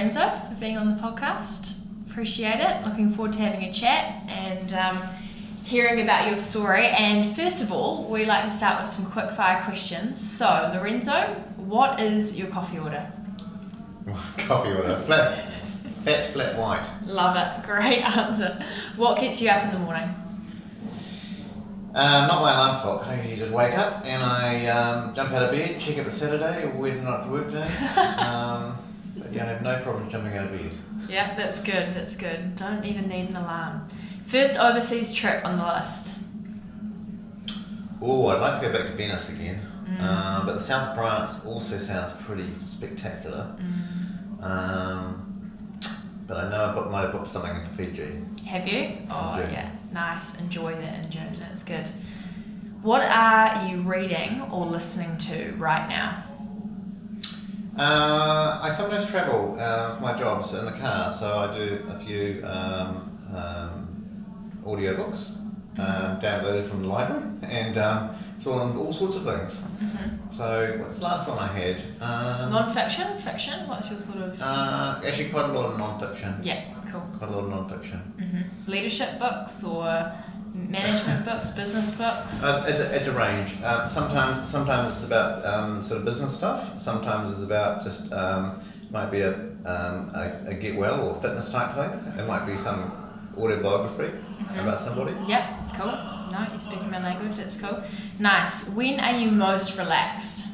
Lorenzo, for being on the podcast. Appreciate it. Looking forward to having a chat and hearing about your story. And first of all, we like to start with some quick fire questions. So, Lorenzo, what is your coffee order? Coffee order, flat white. Love it. Great answer. What gets you up in the morning? Not my alarm clock. I usually just wake up and I jump out of bed, check if it's Saturday or whether or not it's a work day. But yeah, I have no problem jumping out of bed. Yeah, that's good. Don't even need an alarm. First overseas trip on the list? Oh, I'd like to go back to Venice again. But the south of France also sounds pretty spectacular. But I know might have booked something in Fiji. Have you? Oh yeah, nice. Enjoy that in June. That's good. What are you reading or listening to right now? I sometimes travel for my jobs in the car, so I do a few audiobooks downloaded from the library, and so on all sorts of things. So what's the last one I had? Nonfiction? Fiction? What's your sort of... Actually quite a lot of non-fiction. Yeah, cool. Quite a lot of non-fiction. Leadership books or management books, business books? It's a range. Sometimes it's about sort of business stuff. Sometimes it's about just might be a get well or fitness type thing. It might be some autobiography about somebody. Yep, cool. No, you're speaking my language. That's cool. Nice. When are you most relaxed?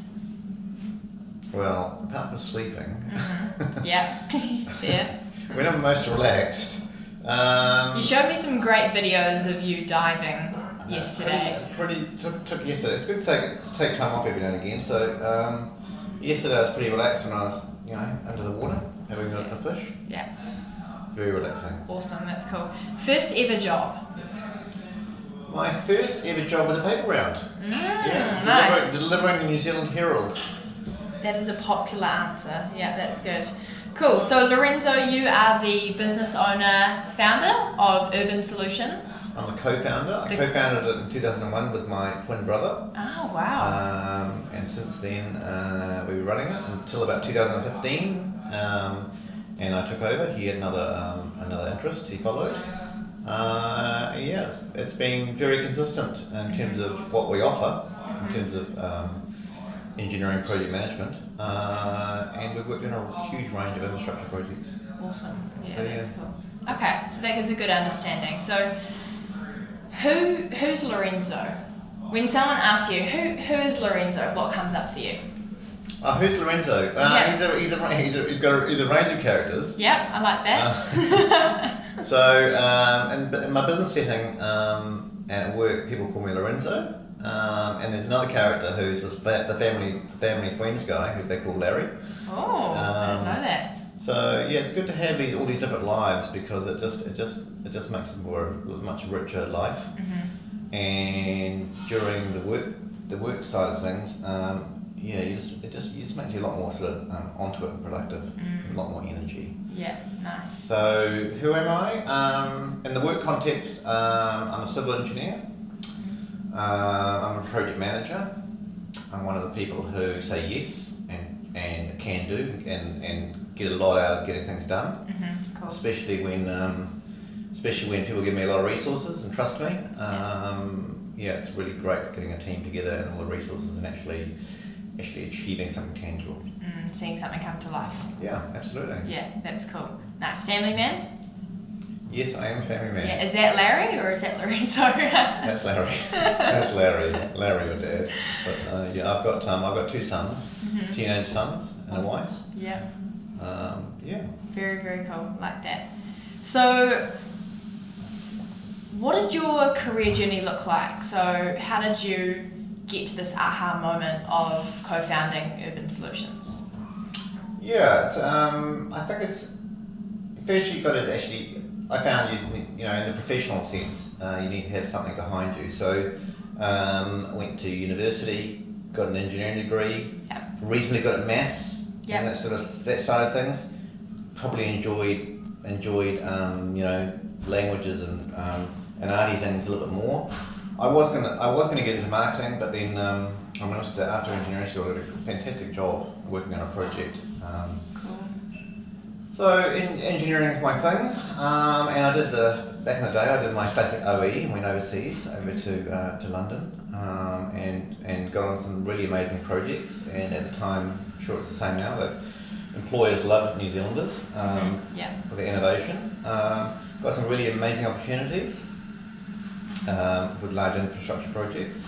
Well, apart from sleeping. Yeah. Fair. When I'm most relaxed. You showed me some great videos of you diving yesterday. Took yesterday. It's good to take time off every now and again. So yesterday I was pretty relaxed when I was under the water having a look at the fish. Yeah. Very relaxing. Awesome. That's cool. First ever job. My first ever job was a paper round. Nice. Delivering the New Zealand Herald. That is a popular answer. Yeah, that's good. Cool. So Lorenzo, you are the business owner, founder of Urban Solutions. I'm the co-founder. I co-founded it in 2001 with my twin brother. Oh, wow. And since then we were running it until about 2015. And I took over. He had another interest. He followed. Yes, it's been very consistent in terms of what we offer, in terms of engineering project management, and we've worked in a huge range of infrastructure projects. Awesome. Yeah, that's cool. Okay, so that gives a good understanding. So, who's Lorenzo? When someone asks you who is Lorenzo, what comes up for you? Who's Lorenzo? He's a range of characters. Yeah, I like that. So, in my business setting at work, people call me Lorenzo. And there's another character who's the family friends guy who they call Larry. Oh, I didn't know that. So yeah, it's good to have all these different lives because it just makes it a much richer life. And during the work side of things, it just makes you a lot more sort of onto it and productive, a lot more energy. Yeah, nice. So who am I? In the work context, I'm a civil engineer. I'm a project manager. I'm one of the people who say yes and can do and get a lot out of getting things done. Cool. Especially when people give me a lot of resources and trust me. It's really great getting a team together and all the resources and actually achieving something tangible. Seeing something come to life. Yeah, absolutely. Yeah, that's cool. Nice. Family man? Yes, I am a family man. Yeah, is that Larry or is that Lorenzo? That's Larry. That's Larry. Larry, your dad. But I've got two sons, teenage sons, and a wife. Yeah. Very, very cool. Like that. So, what does your career journey look like? So, how did you get to this aha moment of co-founding Urban Solutions? Yeah, I think it's first you've got to actually. I found in the professional sense, you need to have something behind you. So, went to university, got an engineering degree, reasonably good at maths, and that side of things. Probably enjoyed languages and arty things a little bit more. I was gonna get into marketing, but then I managed to, after engineering school, I got a fantastic job working on a project. So engineering is my thing, and I did back in the day I did my classic OE and went overseas over to London, and got on some really amazing projects. And at the time, I'm sure it's the same now, that employers loved New Zealanders for their innovation. Got some really amazing opportunities with large infrastructure projects.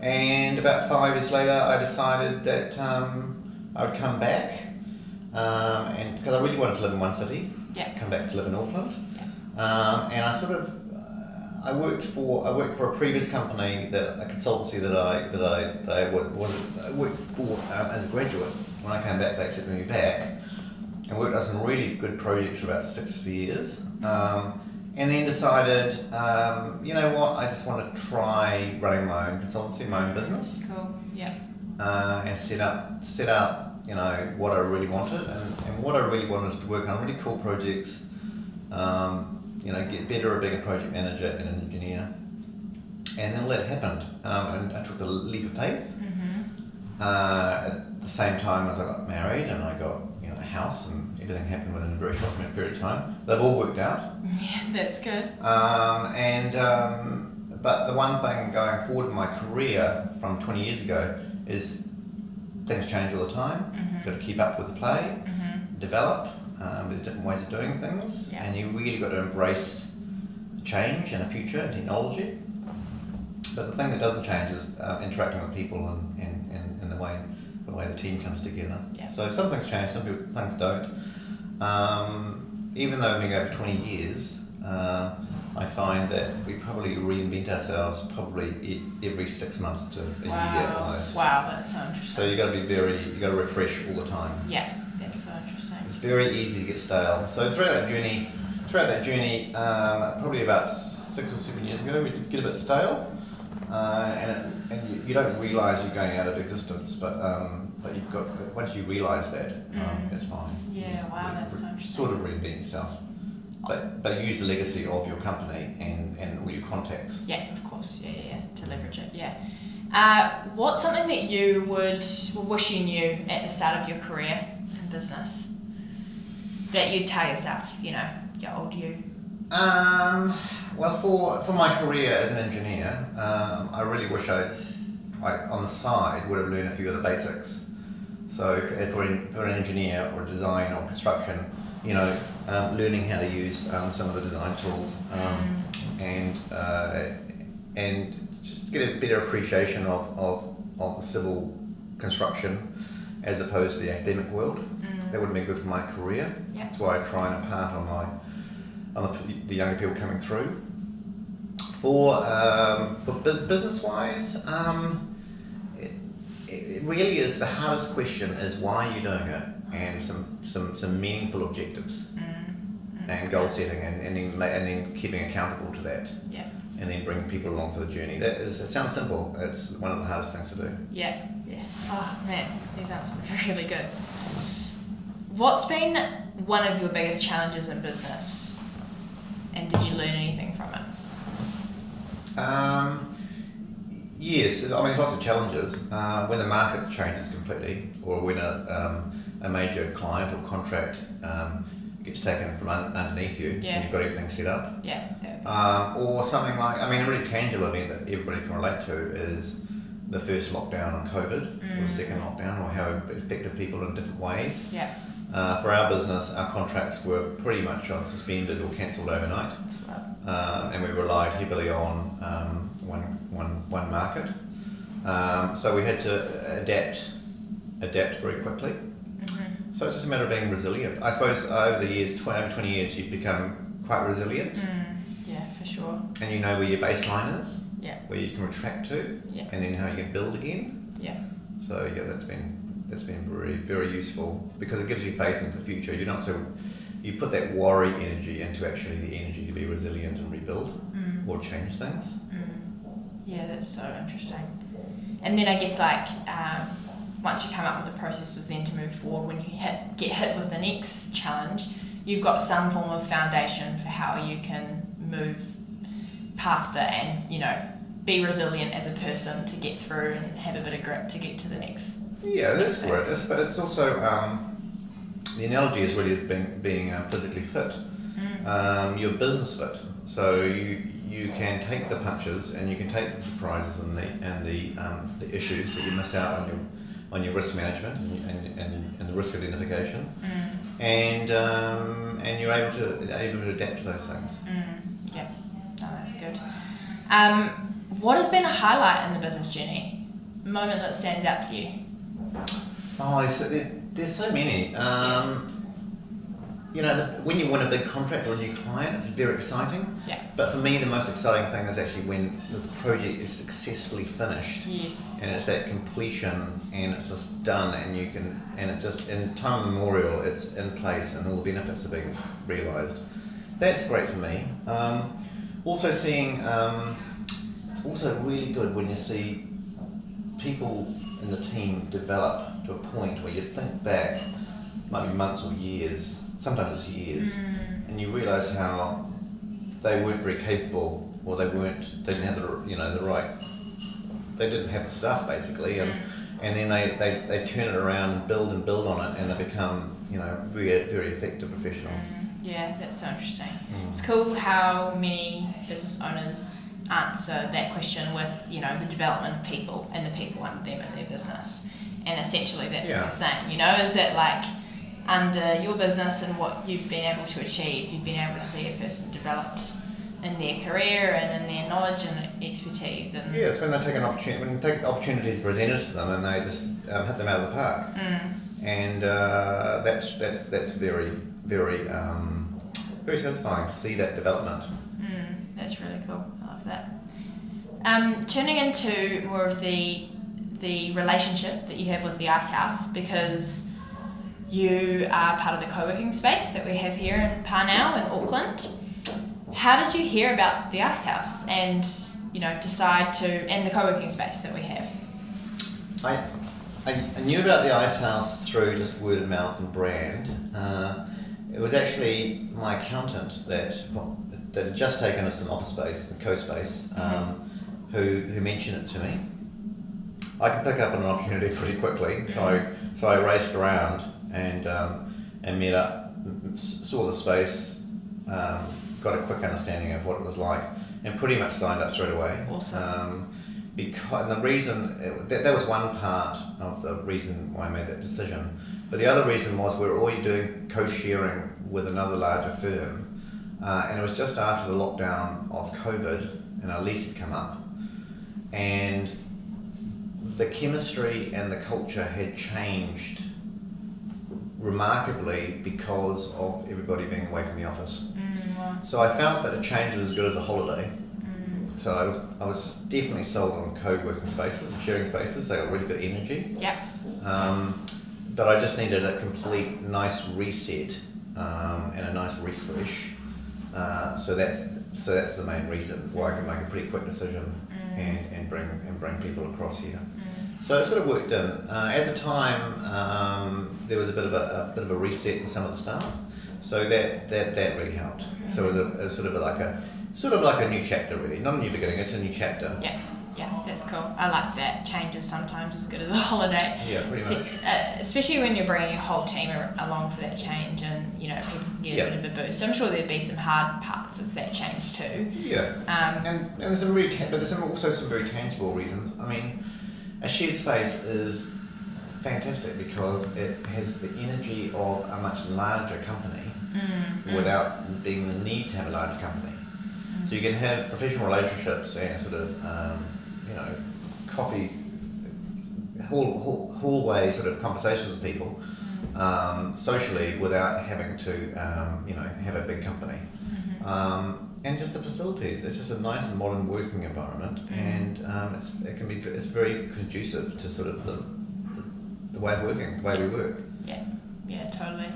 And about 5 years later, I decided that I would come back. And because I really wanted to live in one city, come back to live in Auckland, and I worked for a previous company, a consultancy that I worked for as a graduate. When I came back, they accepted me back, and worked on some really good projects for about 6 years, and then decided, you know what, I just want to try running my own consultancy, my own business. Cool. Yeah. And set out. You know, what I really wanted, and what I really wanted was to work on really cool projects, you know, get better at being a project manager and an engineer, and then all that happened, and I took the leap of faith. At the same time as I got married and I got, you know, a house, and everything happened within a very short period of time. They've all worked out. Yeah, that's good. But the one thing going forward in my career from 20 years ago is things change all the time. You've got to keep up with the play, develop. There's different ways of doing things, and you really got to embrace change and the future and technology. But the thing that doesn't change is interacting with people and the way the team comes together. Yeah. So some things change, some things don't. Even though we've been going for 20 years, I find that we probably reinvent ourselves probably every 6 months to a year almost. Wow, that's so interesting. So you got to refresh all the time. Yeah, that's so interesting. It's very easy to get stale. So throughout that journey, probably about 6 or 7 years ago, we did get a bit stale, and you don't realise you're going out of existence, but you've got, once you realise that, it's fine. Yeah, wow, that's so interesting. Sort of reinvent yourself. But use the legacy of your company and all your contacts. Yeah, of course. Yeah, to leverage it. Yeah. What's something that you would wish you knew at the start of your career in business that you'd tell yourself, you know, your old you? Well, for my career as an engineer, I really wish I on the side would have learned a few of the basics. So for an engineer or design or construction, you know, learning how to use some of the design tools, and just get a better appreciation of the civil construction as opposed to the academic world. That would have been good for my career. Yeah. That's why I try and impart on the younger people coming through. For business wise, it really is the hardest question is why are you doing it, and some meaningful objectives and goal setting, and then keeping accountable to that. Yeah. And then bringing people along for the journey. It sounds simple. It's one of the hardest things to do. Yeah. Oh man, these answers are really good. What's been one of your biggest challenges in business, and did you learn anything from it? Yes, I mean, lots of challenges. When the market changes completely, or when a major client or contract gets taken from underneath you, and you've got everything set up. Or something like, I mean, a really tangible event that everybody can relate to is the first lockdown on COVID, or the second lockdown, or how it affected people in different ways. For our business, our contracts were pretty much suspended or cancelled overnight, and we relied heavily on one market. So we had to adapt very quickly. So it's just a matter of being resilient. I suppose over the years, over 20 years, you've become quite resilient. Yeah, for sure. And you know where your baseline is, where you can retract to, and then how you can build again. So that's been very, very useful, because it gives you faith into the future. You put that worry energy into actually the energy to be resilient and rebuild or change things. Yeah, that's so interesting. And then I guess once you come up with the processes then to move forward, when you get hit with the next challenge, you've got some form of foundation for how you can move past it and, you know, be resilient as a person to get through and have a bit of grit to get to the next. Yeah, that's where it is, but it's also the analogy is really being physically fit. You're business fit, so you can take the punches and you can take the surprises and the issues that you miss out on your risk management and the risk identification, and you're able to adapt to those things. Yeah, no, that's good. What has been a highlight in the business journey? A moment that stands out to you? Oh, there's so many. When you win a big contract or a new client, it's very exciting. Yeah. But for me, the most exciting thing is actually when the project is successfully finished. Yes. And it's that completion, and it's just done, and it's just in time immemorial, it's in place, and all the benefits are being realised. That's great for me. Also seeing, it's also really good when you see people in the team develop to a point where you think back, might be months or years, sometimes it's years, and you realise how they weren't very capable, or they didn't have they didn't have the stuff basically, and then they turn it around and build on it, and they become very, very effective professionals. Yeah, that's so interesting. It's cool how many business owners answer that question with the development of people and the people under them in their business, and essentially that's what you're saying. Is that like under your business and what you've been able to achieve, you've been able to see a person developed in their career and in their knowledge and expertise. And it's when they take opportunities presented to them and they just hit them out of the park. And that's very, very, very satisfying to see that development. That's really cool. I love that. Turning into more of the relationship that you have with the Icehouse, because you are part of the co-working space that we have here in Parnell in Auckland. How did you hear about the Icehouse and decide to, and the co-working space that we have? I knew about the Icehouse through just word of mouth and brand. It was actually my accountant that had just taken us some office space, co-space, who mentioned it to me. I can pick up on an opportunity pretty quickly, so I raced around and met up, saw the space, got a quick understanding of what it was like, and pretty much signed up straight away. Awesome. And the reason that was one part of the reason why I made that decision, but the other reason was we were already doing co-sharing with another larger firm, and it was just after the lockdown of COVID, and our lease had come up, and the chemistry and the culture had changed remarkably because of everybody being away from the office. Wow. So I felt that a change was as good as a holiday. So I was definitely sold on co-working spaces and sharing spaces. They got really good energy. Yep. But I just needed a complete nice reset and a nice refresh. So that's the main reason why I can make a pretty quick decision and bring people across here. So it sort of worked in. At the time, there was a bit of a reset in some of the staff, so that really helped. So it was sort of like a new chapter, really. Not a new beginning; it's a new chapter. Yeah, that's cool. I like that. Change is sometimes as good as a holiday. Yeah, pretty much. Especially when you're bringing your whole team along for that change, and people can get a bit of a boost. So I'm sure there'd be some hard parts of that change too. Yeah. And there's some but there's also some very tangible reasons. I mean, a shared space is fantastic because it has the energy of a much larger company without being the need to have a larger company. So you can have professional relationships and sort of, coffee, hallway sort of conversations with people socially without having to, have a big company. And just the facilities. It's just a nice and modern working environment, and it's very conducive to sort of the way of working, the way we work. Yeah, totally.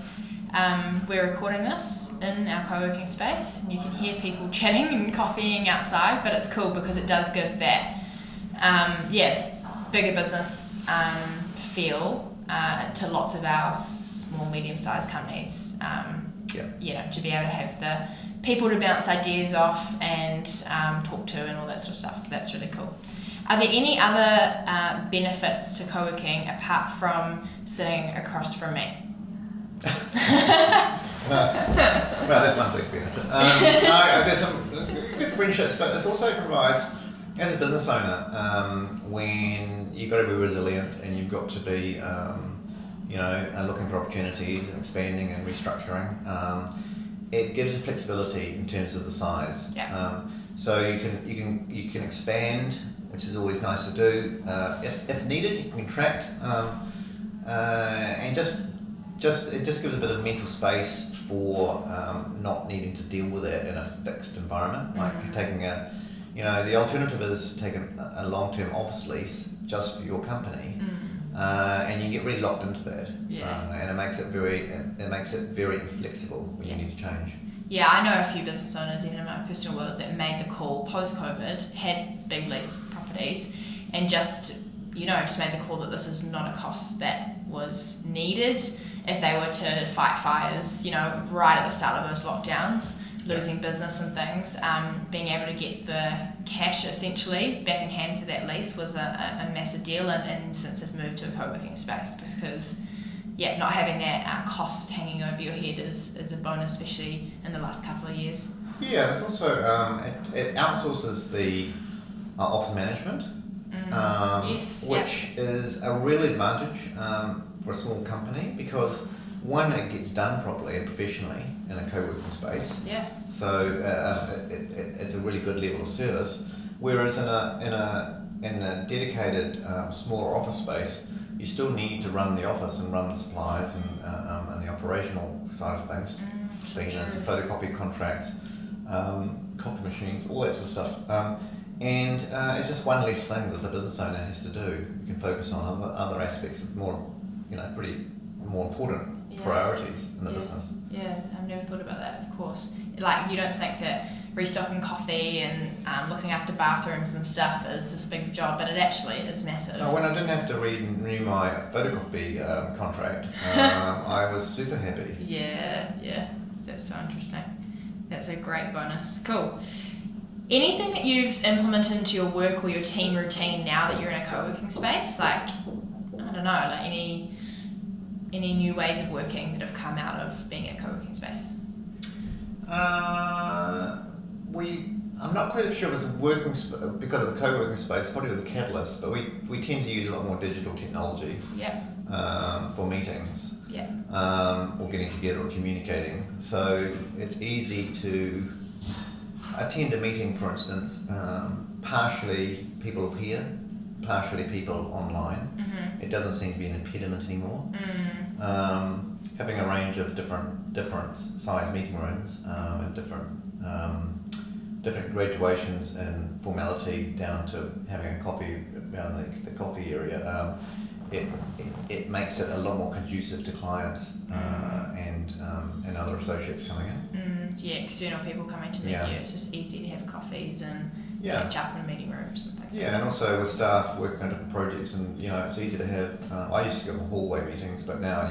We're recording this in our co-working space, and you can hear people chatting and coffeeing outside, but it's cool because it does give that, bigger business feel to lots of our small, medium-sized companies. To be able to have the people to bounce ideas off and talk to and all that sort of stuff. So that's really cool. Are there any other benefits to co-working apart from sitting across from me? Well, that's one big benefit. No, there's some good friendships, but it also provides, as a business owner, when you've got to be resilient and you've got to be, looking for opportunities and expanding and restructuring. It gives you flexibility in terms of the size. Yeah. So you can expand, which is always nice to do. If needed, you can contract, and it just gives a bit of mental space for not needing to deal with it in a fixed environment. Like taking the alternative is taking a long-term office lease just for your company, and you get really locked into that. Yeah. And it makes it very inflexible when you need to change. Yeah, I know a few business owners, even in my personal world, that made the call post-COVID, had big lease properties, and just made the call that this is not a cost that was needed if they were to fight fires, right at the start of those lockdowns, losing business and things. Being able to get the cash essentially back in hand for that lease was a massive deal, and since have moved to a co-working space because not having that cost hanging over your head is a bonus, especially in the last couple of years. Yeah, there's also it outsources the office management, which is a real advantage for a small company because one, it gets done properly and professionally in a co-working space. Yeah. So it's a really good level of service. Whereas in a dedicated smaller office space, you still need to run the office and run the supplies and the operational side of things, cleaners, photocopy contracts, coffee machines, all that sort of stuff. And it's just one less thing that the business owner has to do. You can focus on other aspects of pretty more important priorities in the business. Yeah, I've never thought about that, of course. Like, you don't think that restocking coffee and looking after bathrooms and stuff is this big job, but it actually is massive. No, when I didn't have to renew my photocopy contract, I was super happy. Yeah, that's so interesting. That's a great bonus. Cool. Anything that you've implemented into your work or your team routine now that you're in a co-working space? Like, I don't know, like any new ways of working that have come out of being in a co-working space? I'm not quite sure if it's because of the co-working space, probably was a catalyst, but we tend to use a lot more digital technology for meetings or getting together or communicating. So it's easy to attend a meeting, for instance, partially people appear, partially people online. It doesn't seem to be an impediment anymore. Having a range of different size meeting rooms and different graduations and formality down to having a coffee around the coffee area. It makes it a lot more conducive to clients and other associates coming in. External people coming to meet you. It's just easy to have coffees and catch up in meeting rooms and things like that. And also with staff working on different projects, and it's easy to have. I used to go to hallway meetings, but now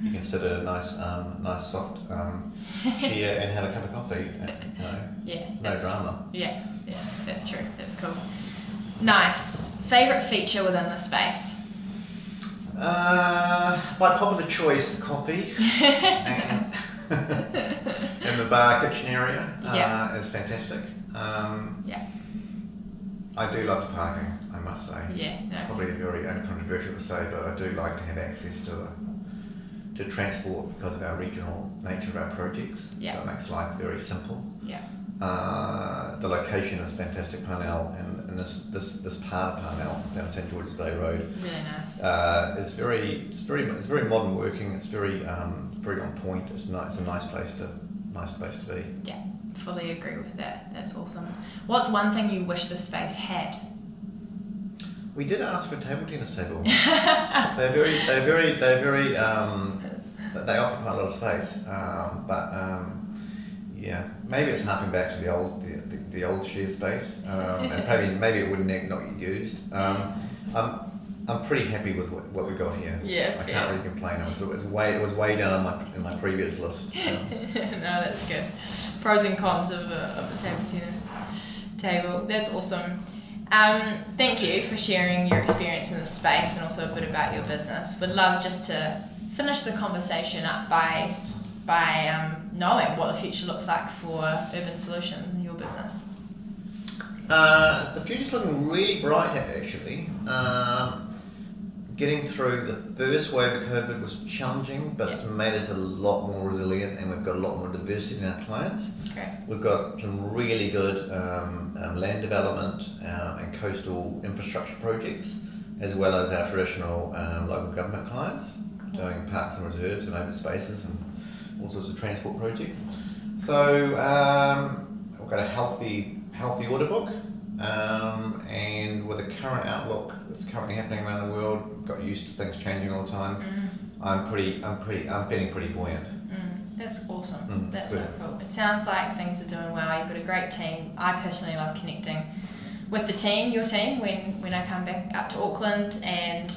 you can sit at a nice soft chair and have a cup of coffee. No drama. Yeah, that's true. That's cool. Nice. Favourite feature within the space? By popular choice, the coffee and the bar kitchen area is fantastic. I do love the parking, I must say. It's probably very uncontroversial to say, but I do like to have access to transport because of our regional nature of our projects. So it makes life very simple. The location is fantastic, Parnell, and this part of Parnell down St George's Bay Road. Really nice. It's very modern working. It's very on point. It's a nice place to be. Yeah, fully agree with that. That's awesome. What's one thing you wish the space had? We did ask for a table tennis table. They're very they occupy a lot of space, but maybe it's harping back to the old shared space, and maybe it wouldn't not get used. I'm pretty happy with what we got here. I can't really complain. It was way down in my previous list. No, that's good. Pros and cons of the table tennis table. That's awesome. Thank you for sharing your experience in the space and also a bit about your business. Would love just to finish the conversation up by knowing what the future looks like for Urban Solutions in your business. The future's looking really bright, actually. Getting through the first wave of COVID was challenging, but it's made us a lot more resilient, and we've got a lot more diversity in our clients. Okay. We've got some really good land development and coastal infrastructure projects, as well as our traditional local government clients, doing parks and reserves and open spaces and all sorts of transport projects. So we've got a healthy order book, and with the current outlook that's currently happening around the world, got used to things changing all the time. I'm feeling pretty buoyant. That's awesome. That's so cool. It sounds like things are doing well. You've got a great team. I personally love connecting with the team, your team, when I come back up to Auckland, and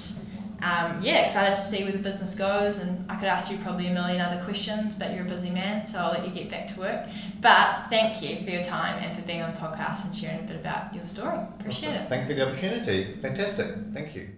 excited to see where the business goes. And I could ask you probably a million other questions, but you're a busy man, so I'll let you get back to work. But thank you for your time and for being on the podcast and sharing a bit about your story. Appreciate it. Thank you for the opportunity. Fantastic. Thank you.